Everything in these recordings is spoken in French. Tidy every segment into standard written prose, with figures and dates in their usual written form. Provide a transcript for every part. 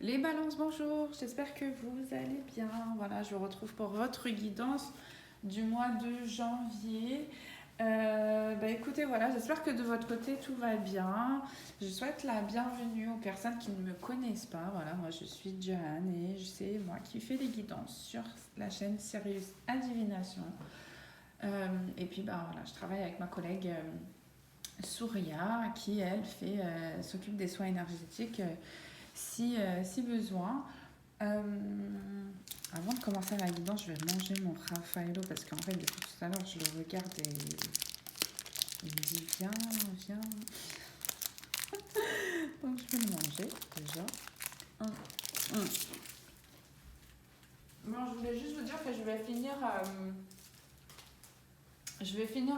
Les balances, bonjour, j'espère que vous allez bien. Voilà, je vous retrouve pour votre guidance du mois de janvier. Écoutez, voilà, j'espère que de votre côté tout va bien. Je souhaite la bienvenue aux personnes qui ne me connaissent pas. Voilà, moi je suis Jeanne et c'est moi qui fais les guidances sur la chaîne Sirius Adivination. Et puis voilà, je travaille avec ma collègue Souria qui elle s'occupe des soins énergétiques si besoin. Euh, Avant de commencer la guidance, je vais manger mon Raffaello parce qu'en fait, depuis tout à l'heure, je le regarde et il me dit viens, viens. Donc je vais le manger déjà. Hum. Bon, je voulais juste vous dire que je vais finir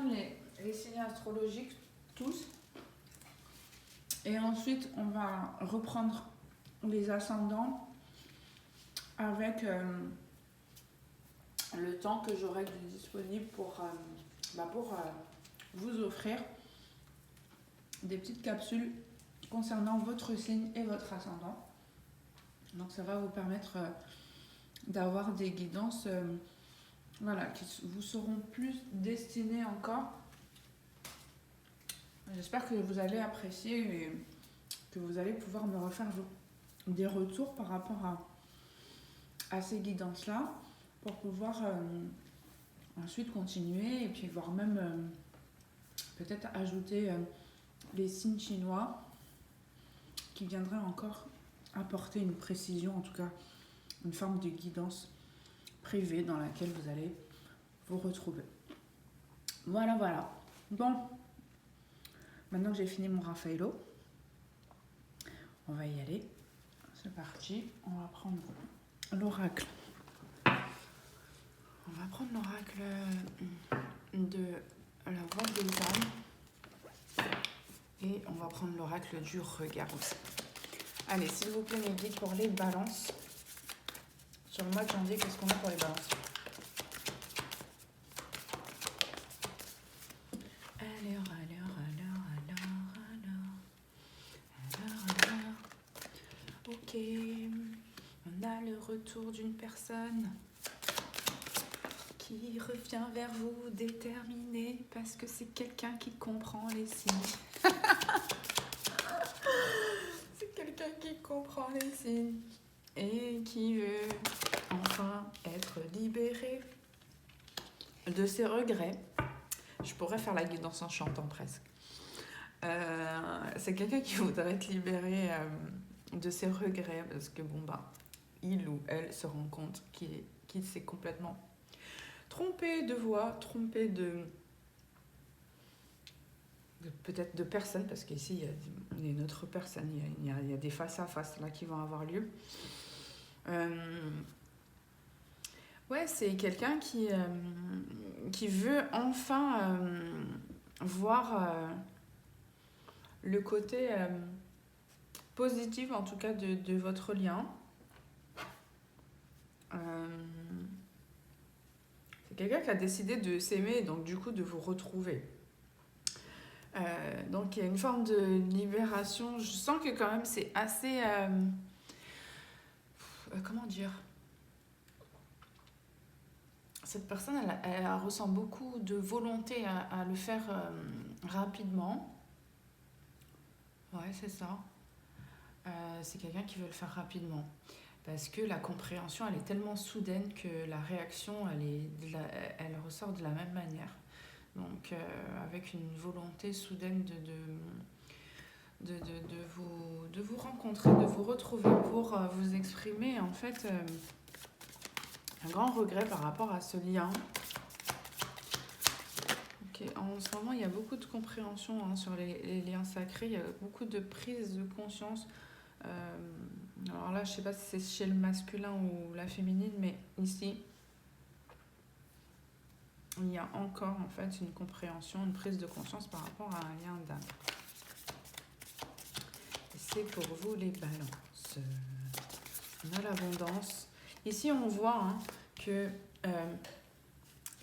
les signes astrologiques tous. Et ensuite, on va reprendre les ascendants avec le temps que j'aurai de disponible pour vous offrir des petites capsules concernant votre signe et votre ascendant. Donc ça va vous permettre d'avoir des guidances qui vous seront plus destinées encore. J'espère que vous allez apprécier et que vous allez pouvoir me refaire des retours par rapport à ces guidances-là pour pouvoir ensuite continuer et puis voire même peut-être ajouter les signes chinois qui viendraient encore apporter une précision, en tout cas une forme de guidance privée dans laquelle vous allez vous retrouver. Voilà. Bon, maintenant que j'ai fini mon Raffaello, on va y aller. C'est parti, on va prendre l'oracle. On va prendre l'oracle de la voix des âmes et on va prendre l'oracle du regard aussi. Allez, s'il vous plaît, mes guides pour les balances. Sur le mois de janvier, qu'est-ce qu'on a pour les balances? Alors. Ok, on a le retour d'une personne qui revient vers vous déterminée parce que c'est quelqu'un qui comprend les signes. C'est quelqu'un qui comprend les signes et qui veut enfin être libéré de ses regrets. Je pourrais faire la guidance en chantant presque. C'est quelqu'un qui voudrait être libéré de ses regrets parce que il ou elle se rend compte qu'il s'est complètement trompé de voix, trompé de peut-être de personnes, parce qu'ici il y a une autre personne, il y a des face à face là qui vont avoir lieu. Ouais, c'est quelqu'un qui veut enfin voir le côté positif en tout cas de votre lien. C'est quelqu'un qui a décidé de s'aimer et donc du coup de vous retrouver. Donc il y a une forme de libération. Je sens que quand même c'est assez... comment dire? Cette personne, elle ressent beaucoup de volonté à le faire rapidement. Ouais, c'est ça. C'est quelqu'un qui veut le faire rapidement. Parce que la compréhension, elle est tellement soudaine que la réaction, elle ressort de la même manière. Donc, avec une volonté soudaine de vous rencontrer, de vous retrouver pour vous exprimer, en fait, un grand regret par rapport à ce lien. Okay. En ce moment, il y a beaucoup de compréhension sur les liens sacrés, il y a beaucoup de prise de conscience. Alors là, je ne sais pas si c'est chez le masculin ou la féminine, mais ici, il y a encore en fait une compréhension, une prise de conscience par rapport à un lien d'âme. C'est pour vous les balances. On a l'abondance. Ici, on voit que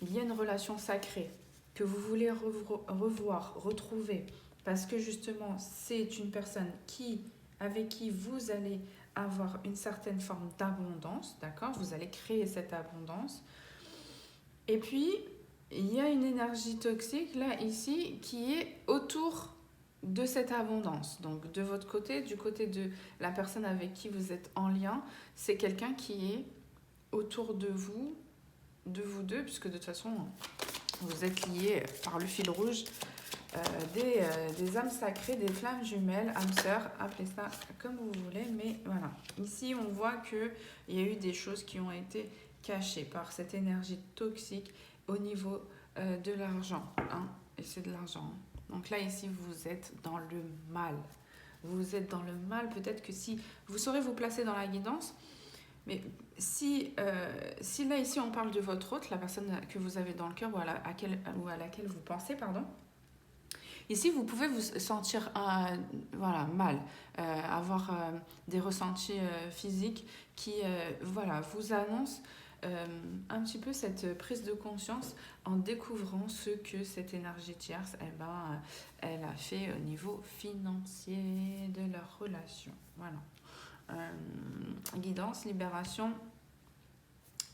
il y a une relation sacrée que vous voulez revoir, retrouver, parce que justement, c'est une personne qui avec qui vous allez avoir une certaine forme d'abondance, d'accord? Vous allez créer cette abondance. Et puis, il y a une énergie toxique, là, ici, qui est autour de cette abondance. Donc, de votre côté, du côté de la personne avec qui vous êtes en lien, c'est quelqu'un qui est autour de vous deux, puisque de toute façon, vous êtes liés par le fil rouge, des âmes sacrées, des flammes jumelles, âmes sœurs, appelez ça comme vous voulez, mais voilà. Ici, on voit qu'il y a eu des choses qui ont été cachées par cette énergie toxique au niveau de l'argent, hein, et c'est de l'argent. Donc là, ici, vous êtes dans le mal. Vous êtes dans le mal, peut-être que si vous saurez vous placer dans la guidance, mais si là, ici, on parle de votre hôte, la personne que vous avez dans le cœur ou à laquelle vous pensez, pardon, ici, vous pouvez vous sentir voilà, mal, avoir des ressentis physiques qui voilà, vous annoncent un petit peu cette prise de conscience en découvrant ce que cette énergie tierce, elle a fait au niveau financier de leur relation. Voilà. Guidance, libération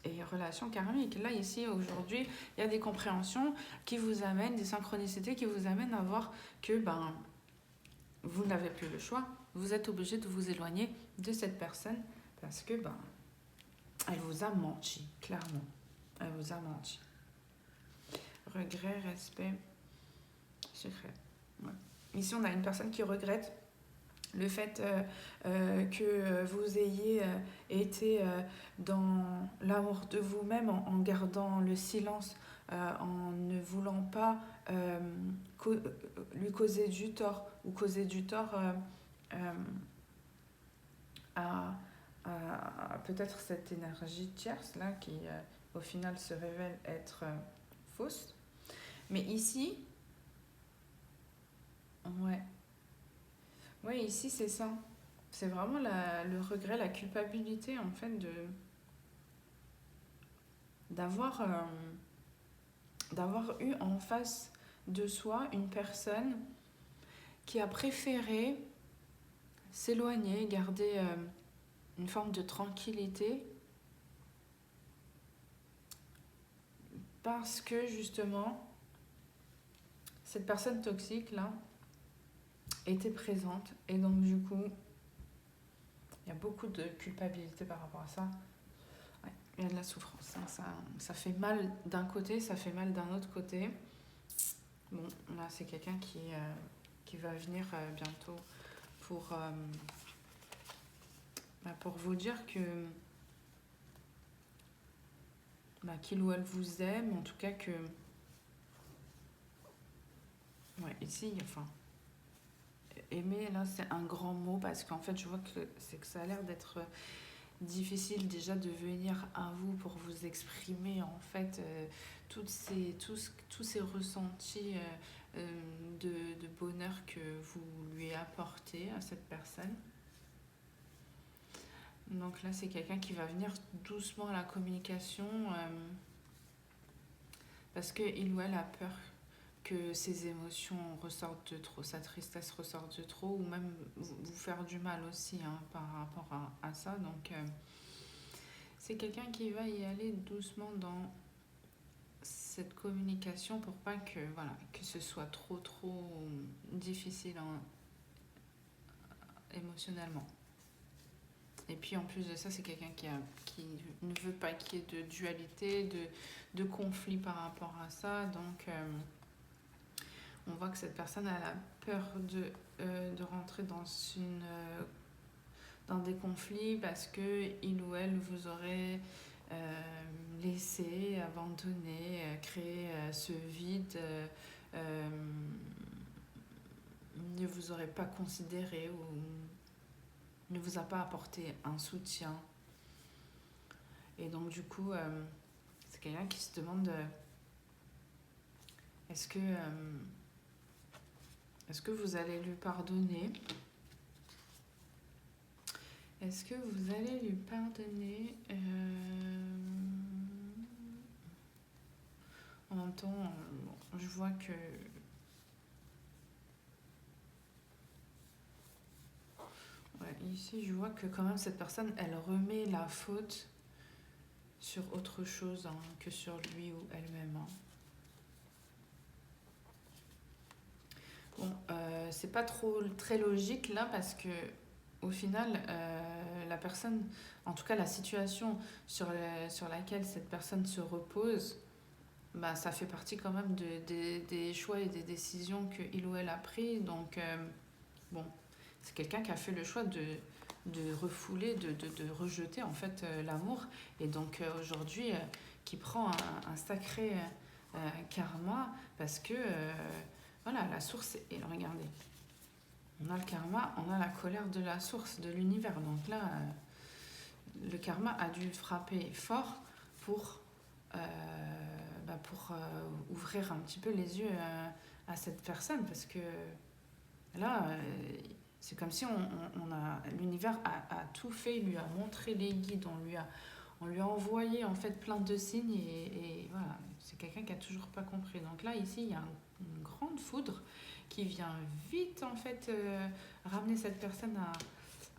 et relations karmiques. Là, ici, aujourd'hui, il y a des compréhensions qui vous amènent, des synchronicités qui vous amènent à voir que vous n'avez plus le choix. Vous êtes obligé de vous éloigner de cette personne parce que elle vous a menti, clairement. Elle vous a menti. Regret, respect, secret. Ouais. Ici, on a une personne qui regrette le fait que vous ayez été dans l'amour de vous-même en gardant le silence, en ne voulant pas lui causer du tort ou causer du tort à peut-être cette énergie tierce là qui au final se révèle être fausse. Mais ici, ouais, ici c'est ça. C'est vraiment le regret, la culpabilité en fait d'avoir eu en face de soi une personne qui a préféré s'éloigner, garder une forme de tranquillité parce que justement cette personne toxique là était présente et donc du coup il y a beaucoup de culpabilité par rapport à ça. Ouais, il y a de la souffrance, hein. Ça fait mal d'un côté, ça fait mal d'un autre côté. Bon, là c'est quelqu'un qui va venir bientôt pour vous dire que qu'il ou elle vous aime, en tout cas que ouais, ici, enfin aimer là c'est un grand mot parce qu'en fait je vois que ça a l'air d'être difficile déjà de venir à vous pour vous exprimer en fait tous ces ressentis de bonheur que vous lui apportez à cette personne. Donc là c'est quelqu'un qui va venir doucement à la communication parce qu'il ou elle a peur que ses émotions ressortent de trop, sa tristesse ressorte de trop, ou même vous faire du mal aussi hein, par rapport à ça. Donc c'est quelqu'un qui va y aller doucement dans cette communication pour pas que ce soit trop difficile émotionnellement. Et puis en plus de ça, c'est quelqu'un qui ne veut pas qu'il y ait de dualité, de conflit par rapport à ça. Donc on voit que cette personne elle a peur de rentrer dans des conflits parce que il ou elle vous aurait laissé, abandonné, créé ce vide, ne vous aurait pas considéré ou ne vous a pas apporté un soutien. Et donc du coup, c'est quelqu'un qui se demande est-ce que vous allez lui pardonner? Est-ce que vous allez lui pardonner En même temps, je vois que ici, je vois que quand même cette personne, elle remet la faute sur autre chose hein, que sur lui ou elle-même. Hein. Bon, c'est pas très logique là parce que au final, la personne, en tout cas la situation sur laquelle cette personne se repose, bah, ça fait partie quand même des choix et des décisions qu'il ou elle a pris. Donc, bon, c'est quelqu'un qui a fait le choix de refouler, de rejeter en fait l'amour. Et donc aujourd'hui, qui prend un sacré karma parce que, voilà, la source est... Regardez, on a le karma, on a la colère de la source, de l'univers. Donc là, le karma a dû frapper fort pour, ouvrir un petit peu les yeux à cette personne. Parce que là, c'est comme si l'univers a tout fait, il lui a montré les guides, on lui a envoyé en fait plein de signes et voilà, c'est quelqu'un qui a toujours pas compris. Donc là, ici, il y a une grande foudre qui vient vite en fait ramener cette personne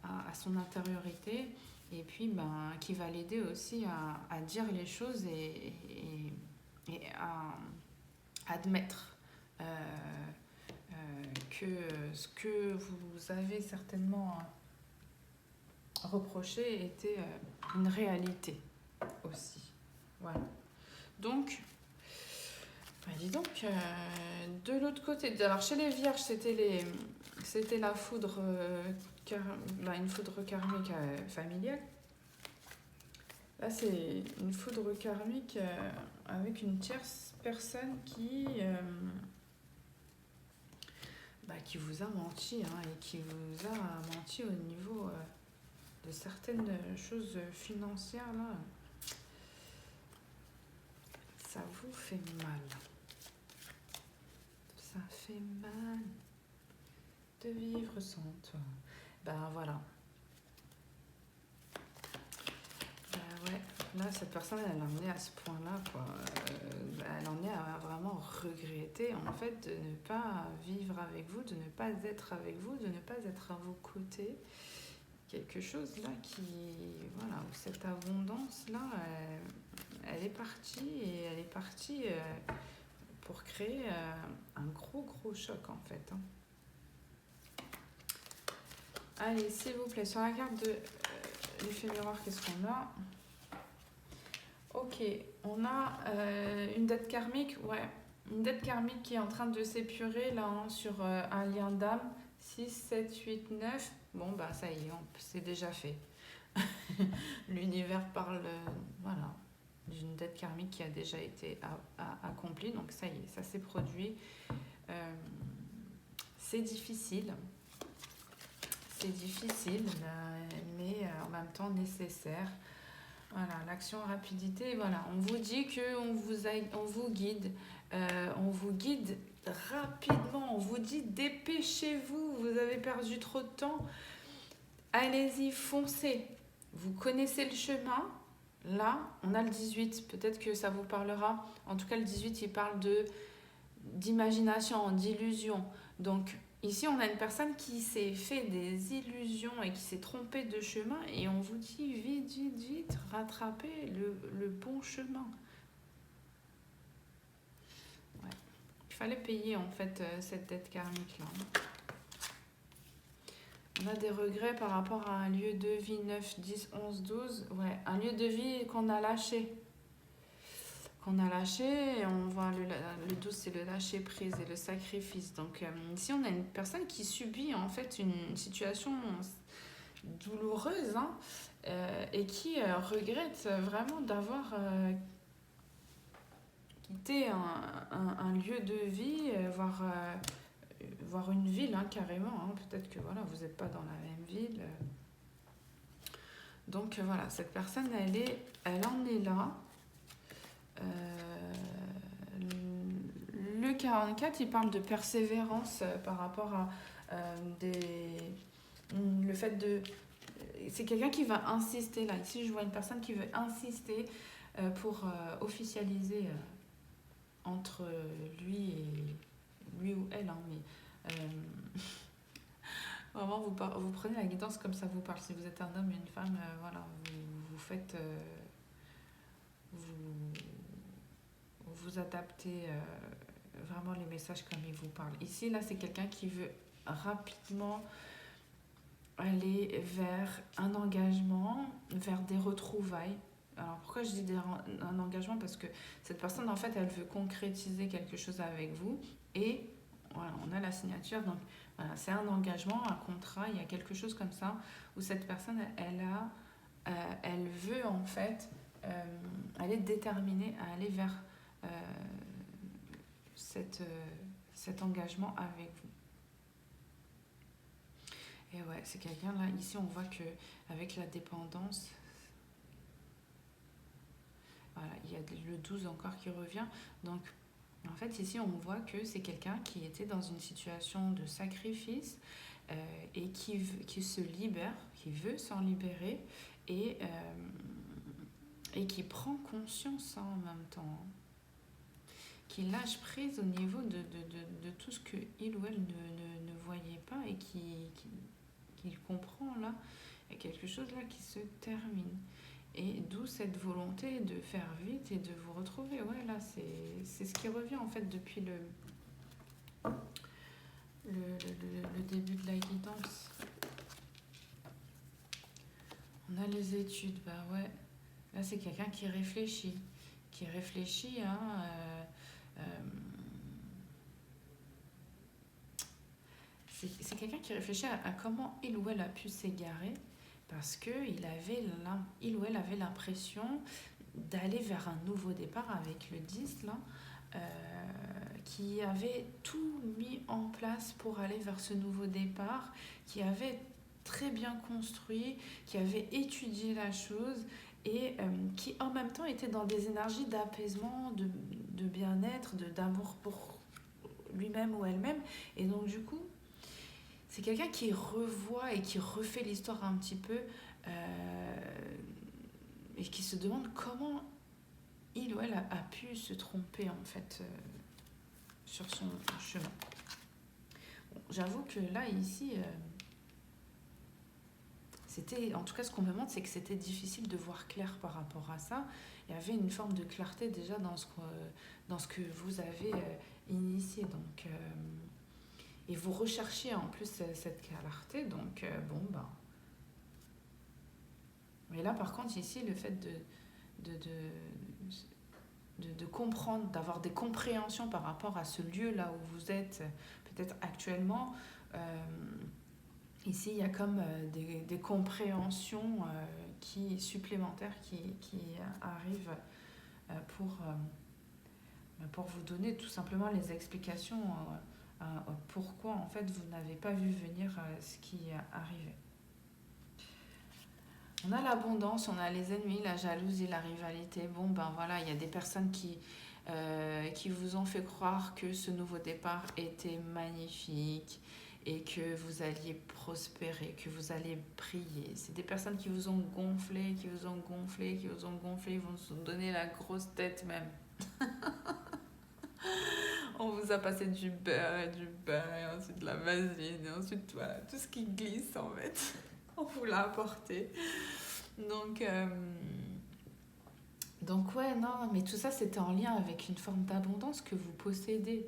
à son intériorité et puis qui va l'aider aussi à dire les choses et à admettre que ce que vous avez certainement reproché était une réalité aussi. Voilà. Donc, dis donc, de l'autre côté, alors chez les vierges, c'était la foudre, une foudre karmique familiale. Là, c'est une foudre karmique avec une tierce personne qui vous a menti hein, et qui vous a menti au niveau de certaines choses financières. Là. Ça vous fait mal. Ça fait mal de vivre sans toi. Ben voilà. Ouais, là, cette personne, elle en est à ce point-là, quoi. Elle en est à vraiment regretter, en fait, de ne pas vivre avec vous, de ne pas être avec vous, de ne pas être à vos côtés. Quelque chose, là, voilà, où cette abondance-là, elle est partie, et elle est partie pour créer un gros choc, en fait. Hein. Allez, s'il vous plaît, sur la carte de l'effet miroir, qu'est-ce qu'on a ? Ok, on a une dette karmique, ouais. Une dette karmique qui est en train de s'épurer là hein, sur un lien d'âme. 6, 7, 8, 9. Bon, bah ça y est, c'est déjà fait. L'univers parle voilà, d'une dette karmique qui a déjà été accomplie. Donc ça y est, ça s'est produit. C'est difficile. C'est difficile, mais en même temps nécessaire. Voilà, l'action rapidité, voilà. On vous dit qu'on vous guide. On vous guide rapidement. On vous dit dépêchez-vous, vous avez perdu trop de temps. Allez-y, foncez. Vous connaissez le chemin. Là, on a le 18. Peut-être que ça vous parlera. En tout cas, le 18, il parle d'imagination, d'illusion. Donc, ici, on a une personne qui s'est fait des illusions et qui s'est trompée de chemin. Et on vous dit vite, rattrapez le bon chemin. Ouais. Il fallait payer, en fait, cette dette karmique-là. On a des regrets par rapport à un lieu de vie 9, 10, 11, 12. Ouais, un lieu de vie qu'on a lâché. Et on voit le 12, c'est le lâcher prise et le sacrifice. Donc ici, on a une personne qui subit en fait une situation douloureuse hein, et qui regrette vraiment d'avoir quitté un lieu de vie, voire une ville hein, carrément. Hein. Peut-être que voilà, vous n'êtes pas dans la même ville. Donc voilà, cette personne, elle en est là. Le 44, il parle de persévérance par rapport à le fait de... C'est quelqu'un qui va insister là. Ici, je vois une personne qui veut insister pour officialiser entre lui ou elle. Hein, mais Vraiment, vous prenez la guidance comme ça vous parle. Si vous êtes un homme, une femme, voilà, vous faites... vous, vous adaptez vraiment les messages comme il vous parle. Ici, là, c'est quelqu'un qui veut rapidement aller vers un engagement, vers des retrouvailles. Alors pourquoi je dis un engagement? Parce que cette personne, en fait, elle veut concrétiser quelque chose avec vous. Et voilà, on a la signature. Donc voilà, c'est un engagement, un contrat, il y a quelque chose comme ça, où cette personne, elle veut en fait, elle est déterminée à aller vers euh, cet engagement avec vous. Et ouais, c'est quelqu'un là, ici on voit que avec la dépendance, voilà, il y a le 12 encore qui revient. Donc en fait ici on voit que c'est quelqu'un qui était dans une situation de sacrifice et qui se libère, qui veut s'en libérer et qui prend conscience en même temps, qui lâche prise au niveau de tout ce qu'il ou elle ne voyait pas et qu'il comprend là. Il y a quelque chose là qui se termine. Et d'où cette volonté de faire vite et de vous retrouver. Ouais, là, c'est ce qui revient en fait depuis le début de la guidance. On a les études, bah ouais. Là, c'est quelqu'un qui réfléchit. Hein, c'est quelqu'un qui réfléchit à comment il ou elle a pu s'égarer parce qu'il ou elle avait l'impression d'aller vers un nouveau départ avec le 10 là, qui avait tout mis en place pour aller vers ce nouveau départ, qui avait très bien construit, qui avait étudié la chose et qui en même temps était dans des énergies d'apaisement, de bien-être, d'amour pour lui-même ou elle-même. Et donc du coup, c'est quelqu'un qui revoit et qui refait l'histoire un petit peu et qui se demande comment il ou elle a pu se tromper en fait sur son chemin. Bon, j'avoue que là, ici, c'était, en tout cas ce qu'on me montre, c'est que c'était difficile de voir clair par rapport à ça. Il y avait une forme de clarté déjà dans ce que vous avez initié. Donc, et vous recherchiez en plus cette clarté, donc bon, ben. Mais là, par contre, ici, le fait de comprendre, d'avoir des compréhensions par rapport à ce lieu-là où vous êtes, peut-être actuellement, ici, il y a comme des compréhensions supplémentaires qui arrivent pour vous donner tout simplement les explications pourquoi en fait vous n'avez pas vu venir ce qui arrivait. On a l'abondance, on a les ennemis, la jalousie, la rivalité. Bon ben voilà, il y a des personnes qui vous ont fait croire que ce nouveau départ était magnifique et que vous alliez prospérer, que vous alliez briller. C'est des personnes qui vous ont gonflé, qui vous ont donné la grosse tête même. On vous a passé du beurre et ensuite de la vaseline et ensuite voilà, tout ce qui glisse en fait. On vous l'a apporté. Donc ouais, non, mais tout ça c'était en lien avec une forme d'abondance que vous possédez.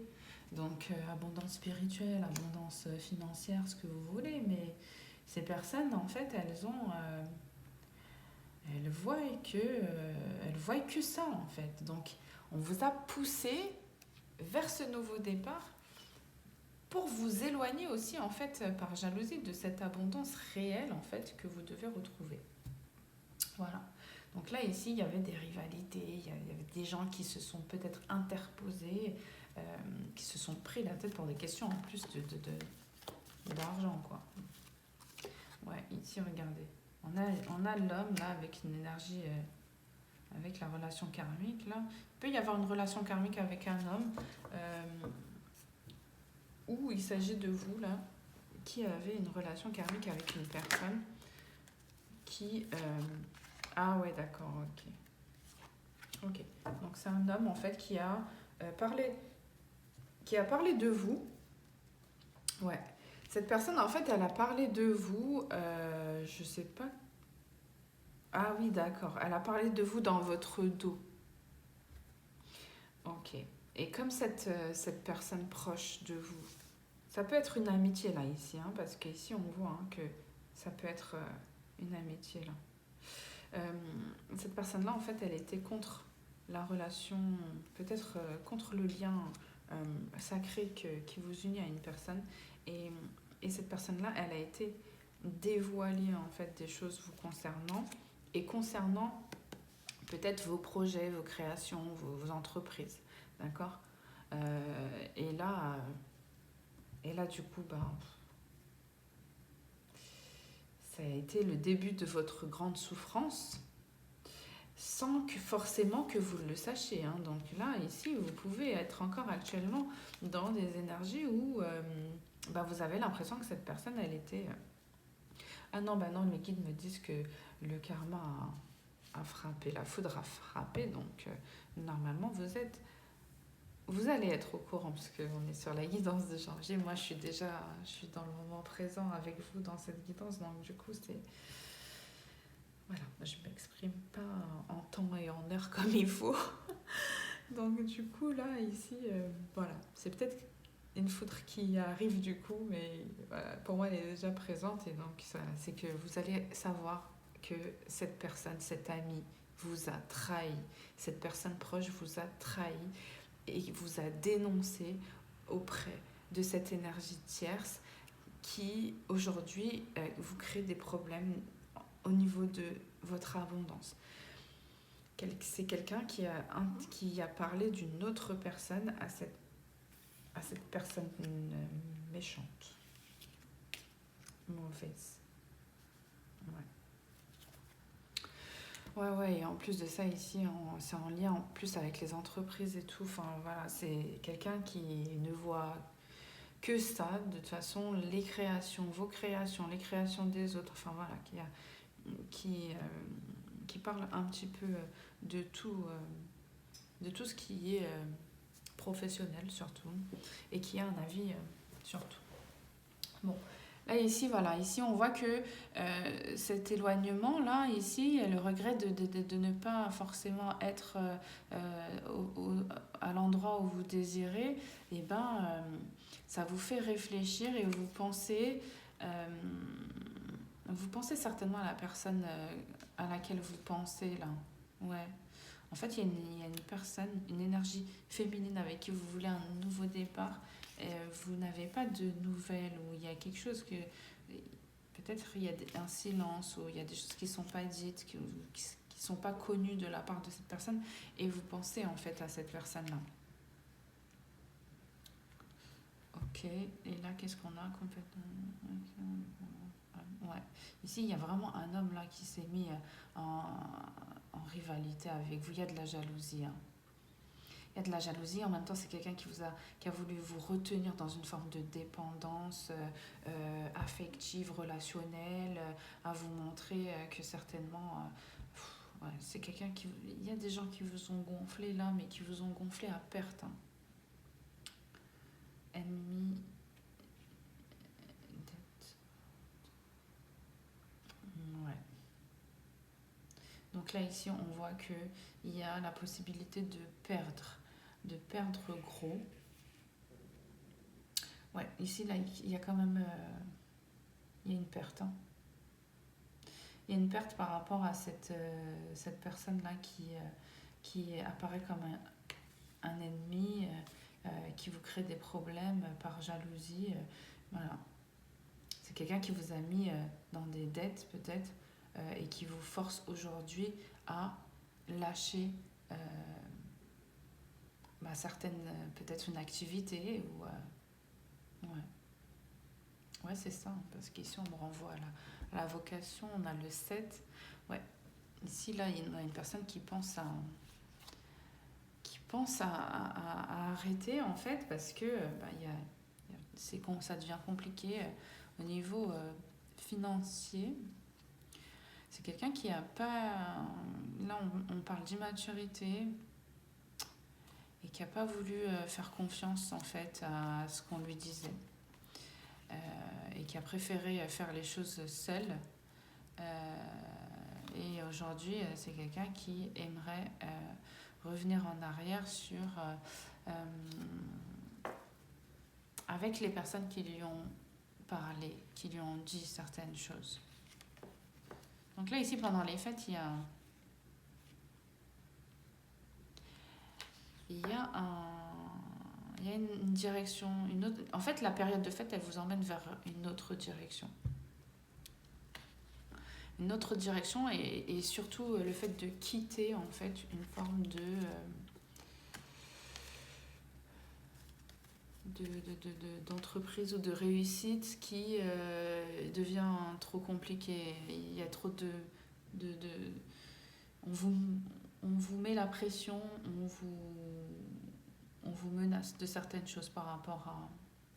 Donc abondance spirituelle, abondance financière, ce que vous voulez, mais ces personnes en fait elles voient que ça en fait. Donc on vous a poussé vers ce nouveau départ pour vous éloigner aussi en fait par jalousie de cette abondance réelle en fait que vous devez retrouver. Voilà. Donc là ici il y avait des rivalités, il y avait des gens qui se sont peut-être interposés, qui se sont pris la tête pour des questions en plus d'argent quoi. Ouais, ici regardez, on a l'homme là avec une énergie, avec la relation karmique là. Il peut y avoir une relation karmique avec un homme. Où il s'agit de vous là qui avez une relation karmique avec une personne qui ah ouais d'accord, ok, donc c'est un homme en fait qui a parlé de vous. Ouais, Cette personne, en fait, elle a parlé de vous, je sais pas. Ah oui, d'accord. Elle a parlé de vous dans votre dos. Ok. Et comme cette personne proche de vous, ça peut être une amitié là, ici, hein, parce qu'ici, on voit hein, que ça peut être une amitié là. Euh, cette personne-là, en fait, elle était contre la relation, peut-être contre le lien sacré qui vous unit à une personne. Et, et cette personne-là, elle a été dévoilée en fait des choses vous concernant et concernant peut-être vos projets, vos créations, vos entreprises. D'accord. Et là, du coup, ben, ça a été le début de votre grande souffrance sans que forcément que vous le sachiez. Hein. Donc là, ici, vous pouvez être encore actuellement dans des énergies où bah, vous avez l'impression que cette personne, elle était... Ah non, bah non, mes guides me disent que le karma a frappé, la foudre a frappé, donc normalement, vous allez être au courant, parce qu'on est sur la guidance de janvier. Moi, je suis dans le moment présent avec vous dans cette guidance, donc du coup, c'est... Voilà, je ne m'exprime pas en temps et en heure comme il faut. Donc du coup, là, ici, voilà, c'est peut-être une foudre qui arrive du coup, mais voilà, pour moi, elle est déjà présente. Et donc, ça, c'est que vous allez savoir que cette personne, cet ami, vous a trahi. Cette personne proche vous a trahi et vous a dénoncé auprès de cette énergie tierce qui, aujourd'hui, vous crée des problèmes au niveau de votre abondance. C'est quelqu'un qui a parlé d'une autre personne à cette personne méchante, mauvaise. Ouais. Ouais, et en plus de ça, ici, c'est en lien en plus avec les entreprises et tout. Enfin, voilà, c'est quelqu'un qui ne voit que ça, de toute façon, les créations, vos créations, les créations des autres, enfin voilà, qui parle un petit peu de tout ce qui est professionnel surtout, et qui a un avis sur tout. Bon, là ici, voilà, ici on voit que cet éloignement, là, ici, le regret de ne pas forcément être à l'endroit où vous désirez, et ben, ça vous fait réfléchir et vous pensez certainement à la personne à laquelle vous pensez là. Ouais. En fait, il y a une personne, une énergie féminine avec qui vous voulez un nouveau départ. Et vous n'avez pas de nouvelles, ou il y a quelque chose que... Peut-être il y a un silence, ou il y a des choses qui ne sont pas dites, qui ne sont pas connues de la part de cette personne. Et vous pensez en fait à cette personne-là. Ok, et là, qu'est-ce qu'on a complètement... Ouais. Ici, il y a vraiment un homme là qui s'est mis en rivalité avec vous. Il y a de la jalousie. Hein. Il y a de la jalousie. En même temps, c'est quelqu'un qui a voulu vous retenir dans une forme de dépendance affective, relationnelle, à vous montrer que certainement... ouais, c'est quelqu'un qui... Il y a des gens qui vous ont gonflé là, mais qui vous ont gonflé à perte. Hein. Ennemi... Ouais. Donc là, ici, on voit qu'il y a la possibilité de perdre gros. Ouais, ici, là, il y a quand même il y a une perte. Hein. Il y a une perte par rapport à cette personne-là qui apparaît comme un ennemi, qui vous crée des problèmes par jalousie. Voilà. C'est quelqu'un qui vous a mis dans des dettes, peut-être, et qui vous force aujourd'hui à lâcher certaines, peut-être une activité ou ouais, c'est ça, parce qu'ici on me renvoie à la vocation, on a le 7. Ouais, ici là il y a une personne qui pense à arrêter en fait, parce que ça devient compliqué au niveau financier. C'est quelqu'un qui a pas... Là, on parle d'immaturité et qui n'a pas voulu faire confiance, en fait, à ce qu'on lui disait. et qui a préféré faire les choses seul. Et aujourd'hui, c'est quelqu'un qui aimerait revenir en arrière sur avec les personnes qui lui ont parlé, qui lui ont dit certaines choses. Donc là, ici, pendant les fêtes, il y a une direction, une autre. En fait, la période de fête, elle vous emmène vers une autre direction. Une autre direction et surtout le fait de quitter en fait une forme d'entreprise ou de réussite qui devient trop compliquée. Il y a trop on vous met la pression, on vous menace de certaines choses par rapport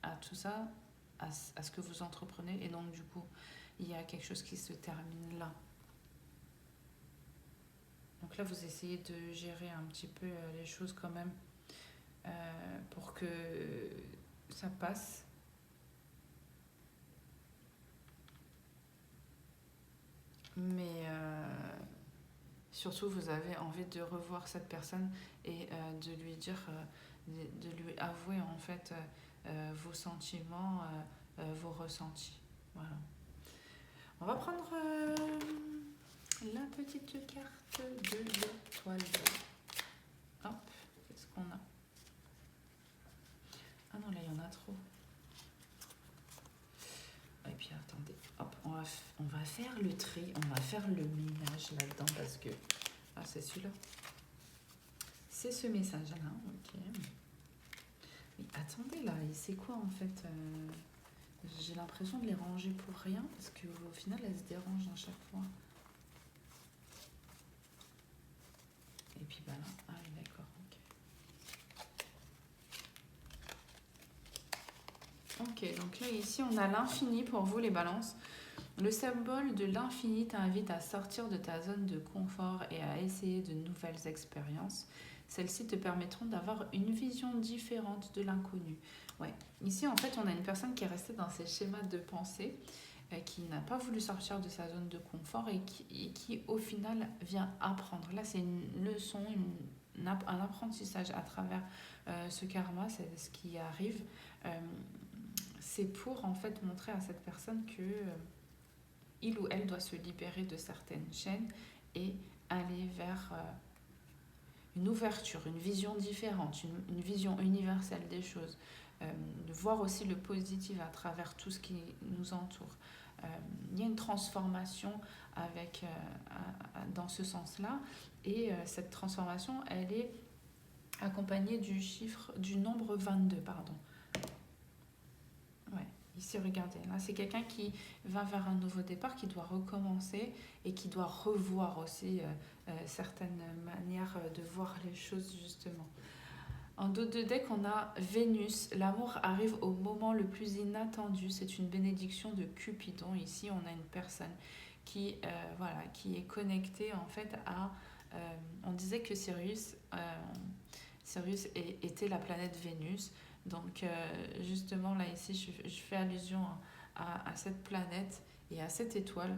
à tout ça, à ce que vous entreprenez, et donc du coup il y a quelque chose qui se termine là. Donc là vous essayez de gérer un petit peu les choses quand même pour que ça passe. Mais surtout vous avez envie de revoir cette personne et de lui dire, de lui avouer en fait vos sentiments, vos ressentis. Voilà. On va prendre la petite carte de l'étoile. Hop, qu'est-ce qu'on a? Ah non, là il y en a trop. Et puis attendez, hop, on va faire le tri, on va faire le ménage là-dedans parce que... Ah, c'est celui-là. C'est ce message-là, ok. Mais attendez là, c'est quoi en fait j'ai l'impression de les ranger pour rien parce qu'au final elles se dérangent à chaque fois. Et puis bah là, ah oui d'accord, ok. Ok, donc là ici on a l'infini pour vous les balances. Le symbole de l'infini t'invite à sortir de ta zone de confort et à essayer de nouvelles expériences. Celles-ci te permettront d'avoir une vision différente de l'inconnu. Ouais. Ici, en fait, on a une personne qui est restée dans ses schémas de pensée, qui n'a pas voulu sortir de sa zone de confort et qui au final, vient apprendre. Là, c'est une leçon, un apprentissage à travers ce karma, c'est ce qui arrive. C'est pour, en fait, montrer à cette personne que il ou elle doit se libérer de certaines chaînes et aller vers une ouverture, une vision différente, une vision universelle des choses, de voir aussi le positif à travers tout ce qui nous entoure. Il y a une transformation dans ce sens-là, et cette transformation, elle est accompagnée du nombre 22, pardon. Ouais. Ici, regardez, là, c'est quelqu'un qui va vers un nouveau départ, qui doit recommencer et qui doit revoir aussi certaines manières de voir les choses, justement. En dos de deck, on a Vénus. L'amour arrive au moment le plus inattendu. C'est une bénédiction de Cupidon. Ici, on a une personne qui est connectée en fait à... on disait que Sirius était la planète Vénus. Donc justement là ici je fais allusion à cette planète et à cette étoile.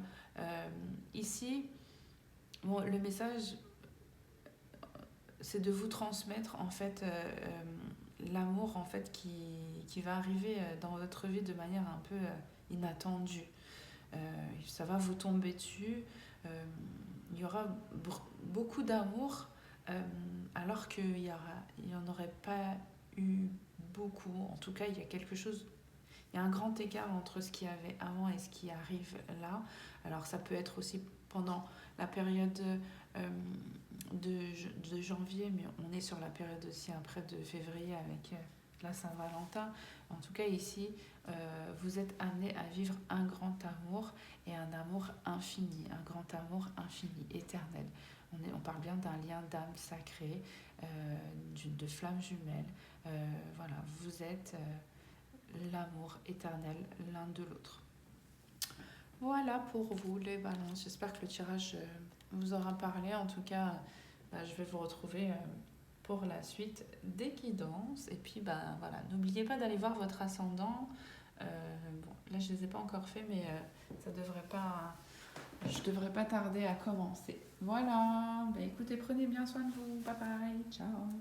Ici, bon, le message c'est de vous transmettre en fait l'amour en fait qui va arriver dans votre vie de manière un peu inattendue. Ça va vous tomber dessus. Il y aura beaucoup d'amour alors qu'il n'y en aurait pas eu beaucoup. En tout cas, il y a quelque chose, il y a un grand écart entre ce qu'il y avait avant et ce qui arrive là. Alors ça peut être aussi pendant la période de janvier, mais on est sur la période aussi après de février avec la Saint-Valentin. En tout cas ici, vous êtes amené à vivre un grand amour et un amour infini, un grand amour infini, éternel. On parle bien d'un lien d'âme sacrée, de flammes jumelles. Voilà, vous êtes l'amour éternel l'un de l'autre. Voilà pour vous les balances. J'espère que le tirage vous aura parlé. En tout cas, je vais vous retrouver pour la suite des guidances. Et puis, voilà, n'oubliez pas d'aller voir votre ascendant Bon, là je les ai pas encore fait, mais ça devrait pas, je devrais pas tarder à commencer. Voilà, bah, écoutez, prenez bien soin de vous. Bye bye, ciao.